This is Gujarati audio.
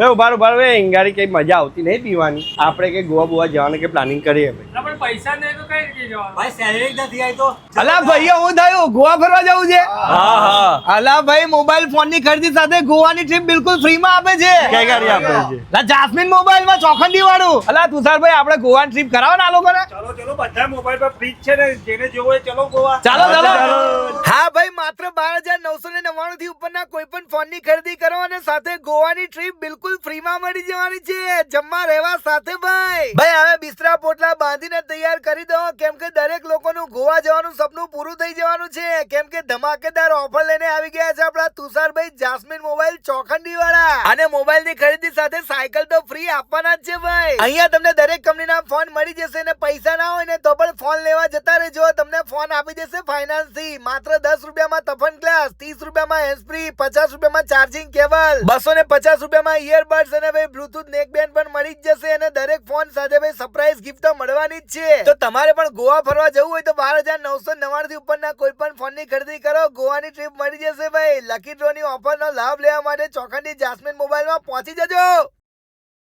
ઉભા એંગારી કઈ મજા આવતી નહીં પીવાની. આપણે કે ગોવા જવાનું કે પ્લાનિંગ કરીએ પણ પૈસા નહીં તો કઈ રીતે જવાનું? ભાઈ સેલેરી નથી આવી તો અલા ભાઈ હું થયું ગોવા ફરવા જવું છે. હા અલા ભાઈ મોબાઈલ ફોન ની ખરીદી સાથે ગોવાની ટ્રીપ બિલકુલ ફ્રી માં આપે છે. કઈ ગાડી આપે છે? લા જાસ્મીન મોબાઈલ માં ચોખંડી વાળું. અલા તુષારભાઈ આપણે ગોવાની ટ્રીપ કરાવો ને આ લોકોને. ચલો બધા મોબાઈલ પર ફ્રી છે ને, જેને જોવો હોય ચલો ગોવા. ચાલો ચાલો. હા ભાઈ માત્ર 12,999 થી ઉપરના કોઈ પણ ફોન ની ખરીદી કરો અને સાથે ગોવાની ટ્રીપ બિલકુલ ફ્રી માં મળી જવાની છે. જમવા રહેવા સાથે ભાઈ હવે બિસ્તરા પોટલા બાંધીને તૈયાર કરી દો, કેમ કે દરેક લોકોનું ગોવા જવાનું સપનું પૂરું થઈ જવાનું છે. કેમ કે ધમાકેદાર ઓફર લઈને આવી ગયા છે આપણા તુષારભાઈ જાસ્મીન મોબાઈલ ચોખંડી વાળા. અને મોબાઈલ ની ખરીદી સાથે સાયકલ તો ફ્રી આપવાના જ છે ભાઈ. અહીંયા તમને દરેક કંપનીના ફોન મળી જશે ને પૈસા ના હોય ને તો પણ ફોન લેવા જતા રહેજો. તમને ફોન આપી દેશે ફાઇનાન્સ થી. માત્ર 10 રૂપિયામાં તફન ગ્લાસ, 30 રૂપિયામાં હેન્ડ ફ્રી, 50 રૂપિયામાં ચાર્જિંગ કેબલ, 250 રૂપિયામાં ઇયરબડ્સ અને ભાઈ બ્લુટૂથ નેકબેન્ડ પણ મળી જ જશે. અને દરેક ફોન સાથે ભાઈ સરપ્રાઈઝ ગિફ્ટ તો મળવાની જ છે. તો તમારે પણ ગોવા ફરવા જવું હોય તો 12,999 થી ઉપરના કોઈ પણ ફોન ની ખરીદી કરો, ગોવાની ટ્રીપ મળી જશે ભાઈ. લકી ડ્રો ની ઓફર નો લાભ લેવા માટે ચોખંડી જાસ્મીન મોબાઈલ માં પહોંચી જજો.